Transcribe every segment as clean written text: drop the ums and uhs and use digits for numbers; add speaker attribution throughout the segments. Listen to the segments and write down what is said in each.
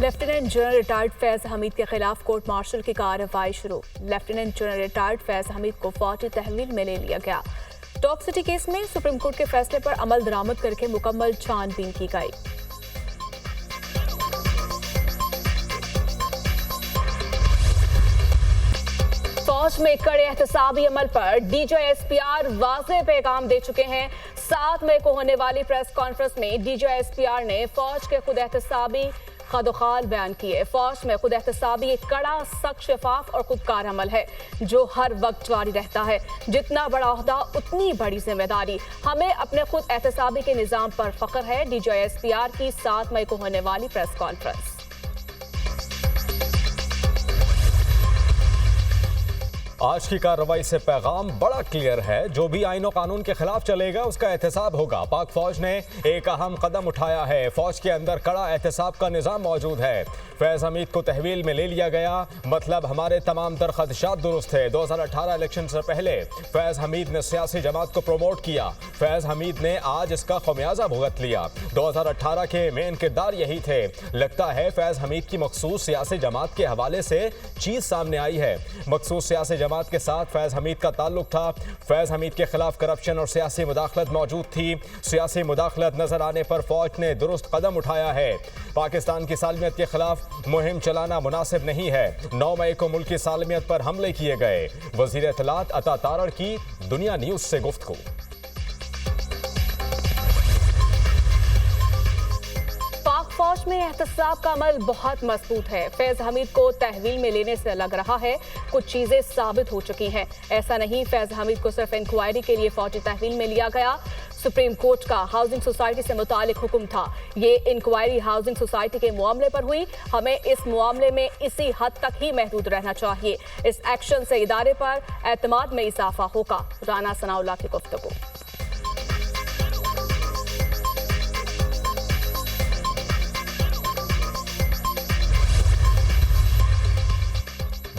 Speaker 1: Lieutenant general retired Faiz Hamid के खिलाफ court martial की कार्रवाई शुरू। Lieutenant general retired Faiz Hamid को फौजी तहवील में ले लिया गया। टॉप सिटी केस में सुप्रीम कोर्ट के फैसले पर अमल दरामद करके मुकम्मल छानबीन की गई। फौज में कड़े एहतसाबी अमल पर डीजीएसपीआर वाज़ेह पैगाम दे चुके हैं। 7 मई को होने वाली प्रेस कॉन्फ्रेंस में डीजीएसपीआर ने फौज के खुद एहतसाबी खदोखाल बयान किए। फौज में खुद एहतसाबी एक कड़ा, सख्त, शफाफ और खुदकार अमल है जो हर वक्त जारी रहता है। जितना बड़ा ओहदा उतनी बड़ी जिम्मेदारी। हमें अपने खुद एहतसाबी के निज़ाम पर फख्र है। डीजीएसपीआर की 7 मई को होने वाली प्रेस कॉन्फ्रेंस।
Speaker 2: आज की कार्रवाई से पैगाम बड़ा क्लियर है। जो भी आईन और कानून के खिलाफ चलेगा उसका एहतसाब होगा। पाक फौज ने एक अहम कदम उठाया है। फौज के अंदर कड़ा एहतसाब का निज़ाम मौजूद है। फैज हमीद को तहवील में ले लिया गया, मतलब हमारे तमाम तर खदशात दुरुस्त है। 2018 इलेक्शन से पहले फैज हमीद ने सियासी जमात को प्रमोट किया। फैज हमीद ने आज इसका खमियाजा भुगत लिया। 2018 के मेन किरदार यही थे। लगता है फैज हमीद की मखसूस सियासी जमात के हवाले से चीज सामने आई है। मखसूस सियासी जमात के साथ फैज हमीद का ताल्लुक था। फैज हमीद के खिलाफ करप्शन और सियासी मुदाखलत मौजूद थी। सियासी मुदाखलत नजर आने पर फौज ने दुरुस्त कदम उठाया है। पाकिस्तान की सालमियत के खिलाफ मुहिम चलाना मुनासिब नहीं है। 9 मई को मुल्क की सालमियत पर हमले किए गए। वजीर इत्तलात अता तारड़ की दुनिया न्यूज से गुफ्तगू।
Speaker 1: फौज में एहतसाब का अमल बहुत मजबूत है। फैज हमीद को तहवील में लेने से लग रहा है कुछ चीजें साबित हो चुकी हैं। ऐसा नहीं, फैज हमीद को सिर्फ इंक्वायरी के लिए फौजी तहवील में लिया गया। सुप्रीम कोर्ट का हाउसिंग सोसाइटी से मुतालिक हुक्म था। ये इंक्वायरी हाउसिंग सोसाइटी के मामले पर हुई। हमें इस मामले में इसी हद तक ही महदूद रहना चाहिए। इस एक्शन से इदारे पर एतमाद में इजाफा होगा। राना सनाउल्लाह की गुफ्तगू।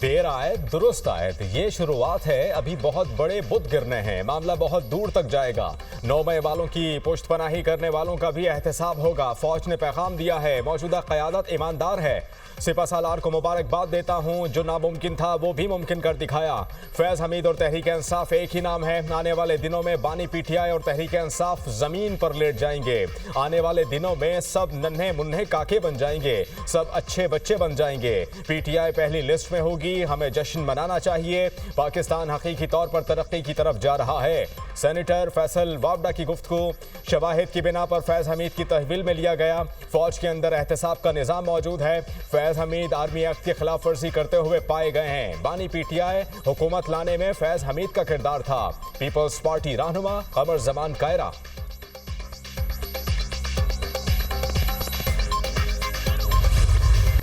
Speaker 2: देर आए दुरुस्त आए, ये शुरुआत है। अभी बहुत बड़े बुत गिरने हैं। मामला बहुत दूर तक जाएगा। 9 मई वालों की पुश्तपनाही करने वालों का भी एहतसाब होगा। फौज ने पैगाम दिया है, मौजूदा क़यादत ईमानदार है। सिपा सालार को मुबारकबाद देता हूँ। जो नामुमकिन था वो भी मुमकिन कर दिखाया। फैज हमीद और तहरीक इंसाफ एक ही नाम है। आने वाले दिनों में बानी पीटीआई और तहरीक इंसाफ जमीन पर लेट जाएंगे। आने वाले दिनों में सब नन्हे मुन्ने काके बन जाएंगे, सब अच्छे बच्चे बन जाएंगे। पीटीआई पहली लिस्ट में होगी। हमें जश्न मनाना चाहिए। पाकिस्तान हकीकी तौर पर तरक्की की तरफ जा रहा है। सेनेटर फैसल वावडा की गुफ्तगू। शवाहिद की बिना पर फैज हमीद की तहवील में लिया गया। फौज के अंदर एहतसाब का निज़ाम मौजूद है। फैज हमीद आर्मी एक्ट की खिलाफ वर्जी करते हुए पाए गए हैं। बानी पीटीआई हुकूमत लाने में फैज हमीद का किरदार था। पीपल्स पार्टी रहनुमा कमर जमान कायरा।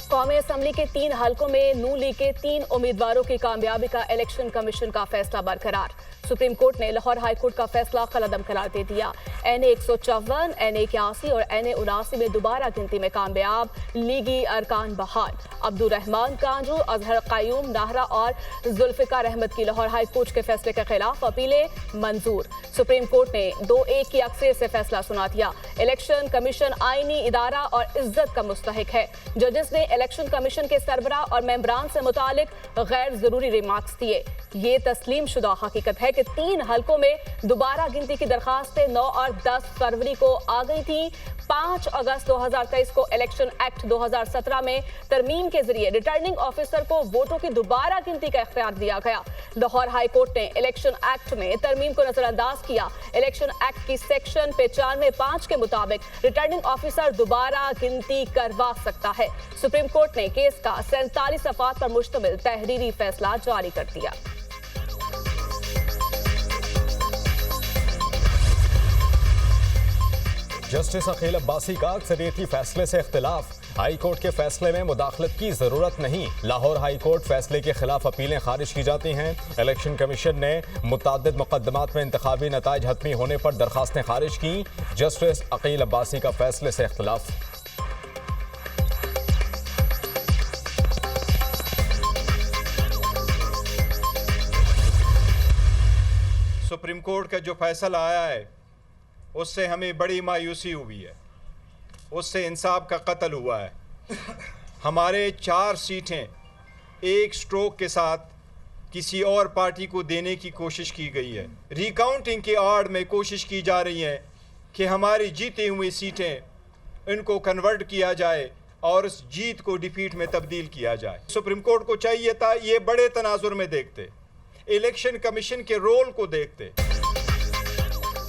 Speaker 1: कौमी असम्बली के 3 हलकों में नून लीग के 3 उम्मीदवारों की कामयाबी का इलेक्शन कमीशन का फैसला बरकरार। सुप्रीम कोर्ट ने लाहौर हाई कोर्ट का फैसला कलअदम करार दे दिया। NA 154, NA 81 और NA 79 में दोबारा गिनती में कामयाब लीगी अरकान बहाल। अब्दुल रहमान कांजू, अजहर कायूम, नाहरा और जुल्फिकार अहमद की लाहौर हाई कोर्ट के फैसले के खिलाफ अपीलें मंजूर। सुप्रीम कोर्ट ने 2-1 की अक्सरियत से फैसला सुना दिया। इलेक्शन कमीशन आईनी इदारा और इज्जत का मुस्तहिक है। जजेस ने इलेक्शन कमीशन के सरबराह और मेंबरान से मुतालिक गैर जरूरी रिमार्क्स दिए। ये तस्लीम शुदा हकीकत है कि 3 हलकों में दोबारा गिनती की दरखास्तें 9 और 10 फरवरी को आ गई थी। 5 अगस्त 2023 को इलेक्शन एक्ट 2017 में तरमीम के जरिए रिटर्निंग ऑफिसर को वोटों की दोबारा गिनती का इख्तियार दिया गया। लाहौर हाई कोर्ट ने इलेक्शन एक्ट में तरमीम को नजरअंदाज किया। इलेक्शन एक्ट की सेक्शन 95(5) के मुताबिक रिटर्निंग ऑफिसर दोबारा गिनती करवा सकता है। सुप्रीम कोर्ट ने केस का 47 सफ़हात पर मुश्तमिल तहरीरी फैसला जारी कर दिया।
Speaker 2: जस्टिस अकील अब्बासी का अक्सरियती फैसले से इख्तिलाफ। हाई कोर्ट के फैसले में मुदाखलत की जरूरत नहीं। लाहौर हाई कोर्ट फैसले के खिलाफ अपीलें खारिज की जाती हैं। इलेक्शन कमीशन ने मुतअद्दिद मुकदमात में इंतखाबी नताइज हतमी होने पर दरखास्तें खारिज की। जस्टिस अकील अब्बासी का फैसले से इख्तिलाफ।
Speaker 3: सुप्रीम कोर्ट का जो फैसला आया है उससे हमें बड़ी मायूसी हुई है। उससे इंसाफ का कत्ल हुआ है। हमारे 4 सीटें एक स्ट्रोक के साथ किसी और पार्टी को देने की कोशिश की गई है। रिकाउंटिंग की आड़ में कोशिश की जा रही है कि हमारी जीती हुई सीटें इनको कन्वर्ट किया जाए और उस जीत को डिफीट में तब्दील किया जाए। सुप्रीम कोर्ट को चाहिए था ये बड़े तनाजुर में देखते, इलेक्शन कमीशन के रोल को देखते।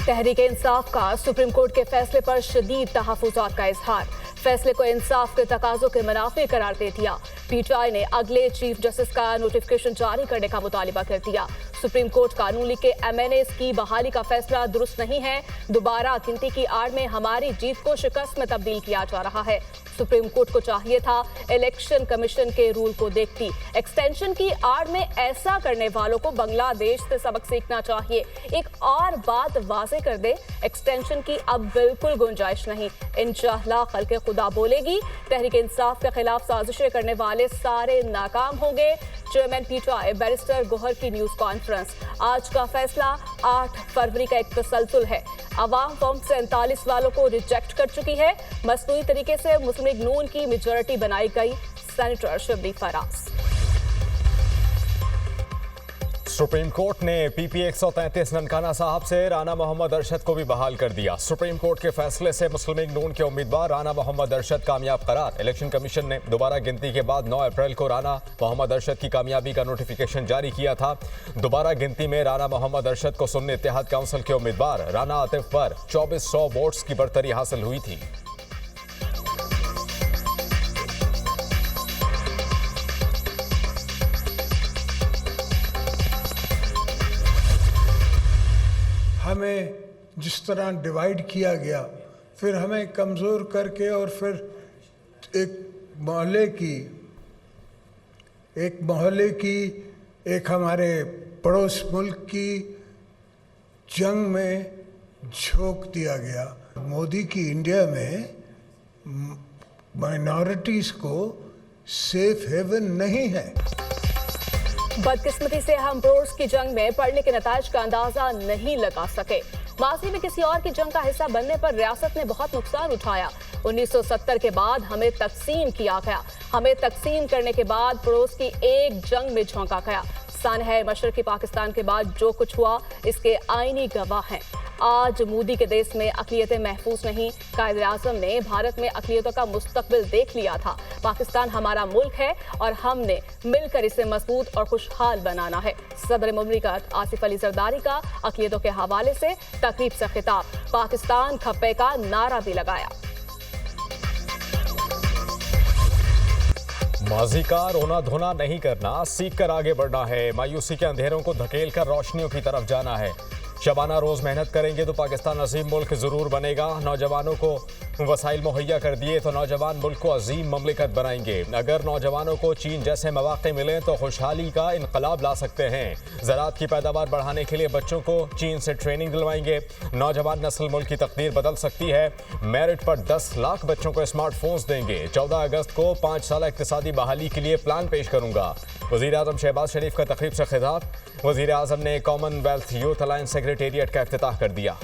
Speaker 1: तहरीक इंसाफ का सुप्रीम कोर्ट के फैसले पर शदीद तहफ्फुज़ात का इजहार। फैसले को इंसाफ के तकाजों के मुनाफे करार दे दिया। पीटीआई ने अगले चीफ जस्टिस का नोटिफिकेशन जारी करने का मुतालिबा कर दिया। सुप्रीम कोर्ट कानून लीग के एमएनएस की बहाली का फैसला दुरुस्त नहीं है। दोबारा गिनती की आड़ में हमारी जीत को शिकस्त में तब्दील किया जा रहा है। सुप्रीम कोर्ट को चाहिए था इलेक्शन कमीशन के रूल को देखती। एक्सटेंशन की आड़ में ऐसा करने वालों को बांग्लादेश से सबक सीखना चाहिए। एक और बात वाज़ेह कर दे, एक्सटेंशन की अब बिल्कुल गुंजाइश नहीं। इंशाअल्लाह खल्क़े खुदा बोलेगी, तहरीक इंसाफ के खिलाफ साजिशें करने वाले सारे नाकाम होंगे। चेयरमैन पीटीआई बैरिस्टर गोहर की न्यूज कॉन्फ्रेंस। आज का फैसला 8 फरवरी का एक तसलसल है। अवाम फॉर्म 47 वालों को रिजेक्ट कर चुकी है। मसनूई तरीके से मुस्लिम लीग नून की मेजॉरिटी बनाई गई। Senator Shabri Faraz.
Speaker 2: Supreme court ने पीपी 133 ननकाना साहब से राना मोहम्मद अरशद को भी बहाल कर दिया। सुप्रीम कोर्ट के फैसले से मुस्लिम लीग नून के उम्मीदवार राना मोहम्मद अरशद कामयाब करार। इलेक्शन कमीशन ने दोबारा गिनती के बाद 9 अप्रैल को राना मोहम्मद अरशद की कामयाबी का नोटिफिकेशन जारी किया था। दोबारा गिनती में राना मोहम्मद अरशद को सुन्नी इत्तेहाद काउंसिल के उम्मीदवार राना आतिफ पर 2400 वोट्स की बढ़तरी हासिल हुई थी।
Speaker 4: हमें जिस तरह डिवाइड किया गया, फिर हमें कमज़ोर करके और फिर एक मोहल्ले की एक हमारे पड़ोस मुल्क की जंग में झोंक दिया गया। मोदी की इंडिया में माइनॉरिटीज़ को सेफ हेवन नहीं है।
Speaker 1: बदकिस्मती से हम ब्रोड्स की जंग में पड़ने के नताज का अंदाजा नहीं लगा सके। माजी में किसी और की जंग का हिस्सा बनने पर रियासत ने बहुत नुकसान उठाया। 1970 के बाद हमें तकसीम किया गया। हमें तकसीम करने के बाद पड़ोस की एक जंग में झोंका गया। सानह मशरकी पाकिस्तान के बाद जो कुछ हुआ इसके आईनी गवाह हैं। आज मोदी के देश में अक़लियतें महफूज नहीं। कायदे आज़म ने भारत में अक़लियतों का मुस्तकबिल देख लिया था। पाकिस्तान हमारा मुल्क है और हमने मिलकर इसे मजबूत और खुशहाल बनाना है। सदर मुमलिकत आसिफ अली जरदारी का अक़लियतों के हवाले से तकरीब से खिताब। पाकिस्तान खप्पे का नारा भी लगाया।
Speaker 2: माजी का रोना धोना नहीं करना, सीख कर आगे बढ़ना है। मायूसी के अंधेरों को धकेल कर रोशनियों की तरफ जाना है। शबाना रोज मेहनत करेंगे तो पाकिस्तान अजीम मुल्क जरूर बनेगा। नौजवानों को वसाइल मुहैया कर दिए तो नौजवान मुल्क को अजीम ममलिकत बनाएंगे। अगर नौजवानों को चीन जैसे मौके मिलें तो खुशहाली का इनकलाब ला सकते हैं। ज़राअत की पैदावार बढ़ाने के लिए बच्चों को चीन से ट्रेनिंग दिलवाएंगे। नौजवान नस्ल मुल्क की तकदीर बदल सकती है। मेरिट पर 10 लाख बच्चों को स्मार्टफोन्स देंगे। 14 अगस्त को 5 साल इक़्तिसादी बहाली के लिए प्लान पेश करूंगा। वज़ीर आज़म शहबाज शरीफ का तकरीब से खिताब। वज़ीर आज़म ने कॉमनवेल्थ यूथ अलायंस सेक्रेटेरिएट का इफ्तिताह कर दिया।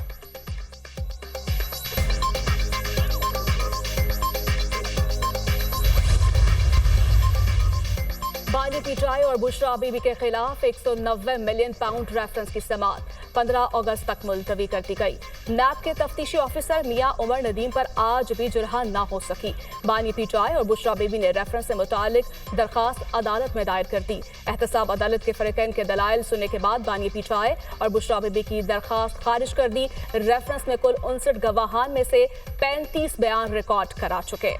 Speaker 1: बानी पीटीआई और बुशरा बीबी के खिलाफ 190 मिलियन पाउंड रेफरेंस की समाअत 15 अगस्त तक मुलतवी कर दी गई। नैब के तफ्तीशी ऑफिसर मियां उमर नदीम पर आज भी जुर्हा ना हो सकी। बानी पीटीआई और बुशरा बीबी ने रेफरेंस से मुतालिक दरखास्त अदालत में दायर कर दी। एहतसाब अदालत के फरीकैन के दलाइल सुनने के बाद बानी पीटीआई और बुशरा बीबी की दरखास्त खारिज कर दी। रेफरेंस में कुल 59 गवाहान में से 35 बयान रिकॉर्ड करा चुके।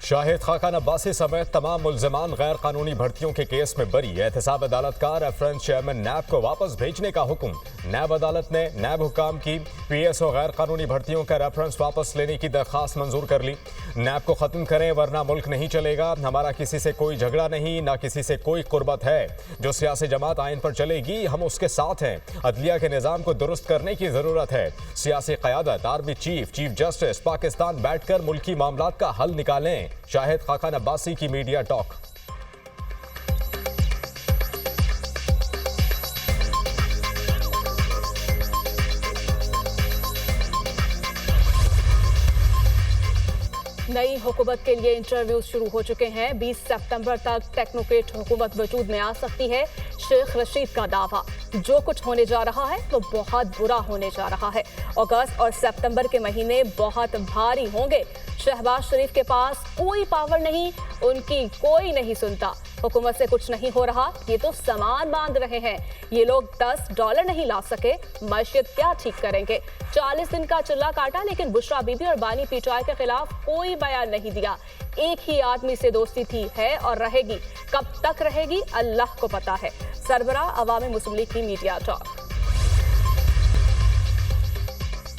Speaker 2: शाहिद खाकान अब्बासी समेत तमाम मुल्ज़िमान गैर कानूनी भर्तियों के केस में बरी। एहतसाब अदालत का रेफरेंस चेयरमैन नैब को वापस भेजने का हुक्म। नैब अदालत ने नैब हुकाम की पीएसओ गैर कानूनी भर्तियों का रेफरेंस वापस लेने की दरख्वास्त मंजूर कर ली। नैब को ख़त्म करें वरना मुल्क नहीं चलेगा। हमारा किसी से कोई झगड़ा नहीं, ना किसी से कोई कुर्बत है। जो सियासी जमात आइन पर चलेगी हम उसके साथ हैं। अदलिया के निज़ाम को दुरुस्त करने की ज़रूरत है। सियासी क़यादत, army chief, chief justice Pakistan बैठकर मुल्की मामलात का हल निकालें। शाहिद खाकान अब्बासी की मीडिया टॉक।
Speaker 1: नई हुकूमत के लिए इंटरव्यूज शुरू हो चुके हैं। 20 सितंबर तक टेक्नोक्रेट हुकूमत वजूद में आ सकती है। शेख रशीद का दावा, जो कुछ होने जा रहा है वो बहुत बुरा होने जा रहा है। अगस्त और सितंबर के महीने बहुत भारी होंगे। शहबाज शरीफ के पास कोई पावर नहीं, उनकी कोई नहीं सुनता। हुकूमत से कुछ नहीं हो रहा, ये तो सामान बांध रहे हैं। ये लोग $10 नहीं ला सके, मईशत क्या ठीक करेंगे। 40 दिन का चिल्ला काटा, लेकिन बुशरा बीबी और बानी पीटाई के खिलाफ कोई बयान नहीं दिया। एक ही आदमी से दोस्ती थी, है और रहेगी। कब तक रहेगी अल्लाह को पता है। सरबराह अवामी मुस्लिम लीग की मीडिया टॉक।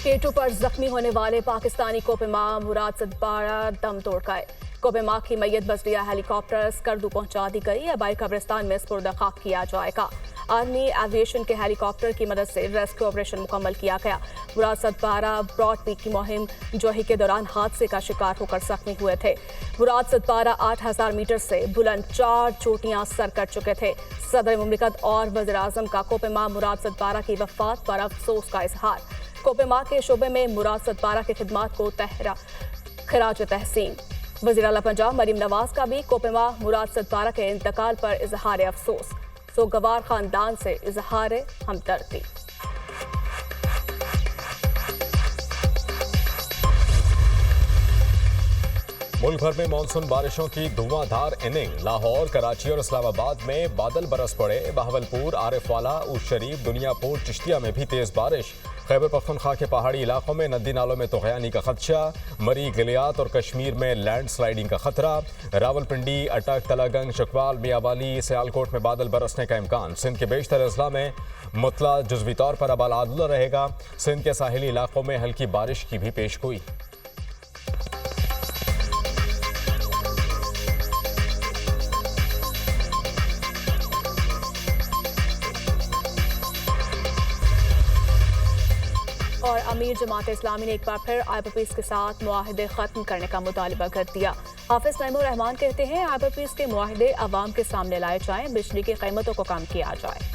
Speaker 1: केटू पर जख्मी होने वाले पाकिस्तानी कोपेमा मुराद सदपारा दम तोड़ गए। कोपेमा की मैयत बजरिया हेलीकॉप्टर स्कर्दू पहुंचा दी गई। अब कब्रिस्तान में सुपुर्द खाक किया जाएगा। आर्मी एविएशन के हेलीकॉप्टर की मदद से रेस्क्यू ऑपरेशन मुकम्मल किया गया। मुराद सदपारा ब्रॉड पीक की मुहिम जोही के दौरान हादसे का शिकार होकर जख्मी हुए थे। मुराद सदपारा 8000 मीटर से बुलंद 4 चोटियां सर कर चुके थे। सदर मुमलिकत और वज़ीर आज़म का कोपेमा मुराद सदपारा की वफात पर अफसोस का इजहार। कोपेमा के शोबे में मुराद सदपारा की खिदमात को खराज तहसीन। वज़ीर आला पंजाब मरीम नवाज का भी कोपेमा मुराद सदपारा के इंतकाल पर इजहार अफसोस। सोगवार खानदान से इजहार हमदर्दी।
Speaker 2: मुल्क भर में मानसून बारिशों की धुआंधार इनिंग। लाहौर, कराची और इस्लामाबाद में बादल बरस पड़े। बहावलपुर, आरिफवाला, उस शरीफ, दुनियापुर, चिश्तिया में भी तेज बारिश। खैबर पख्तूनख्वा के पहाड़ी इलाकों में नदी नालों में तोग़यानी का खदशा। मरी, गिलियात और कश्मीर में लैंड स्लाइडिंग का खतरा। रावलपिंडी, अटक, तलागंग, चकवाल, मियावाली, सियालकोट में बादल बरसने का इम्कान। सिंध के बेशतर अजला में मुतला जुज़वी तौर पर अबालादुल्ला रहेगा। सिंध के साहिली इलाकों में हल्की बारिश की भी पेशगोई।
Speaker 1: और अमीर जमात इस्लामी ने एक बार फिर IPPs के साथ मुआहदे खत्म करने का मुतालबा कर दिया। हाफिज नईमुर रहमान कहते हैं IPPs के मुआहदे अवाम के सामने लाए जाएं, बिजली की कीमतों को कम किया जाए।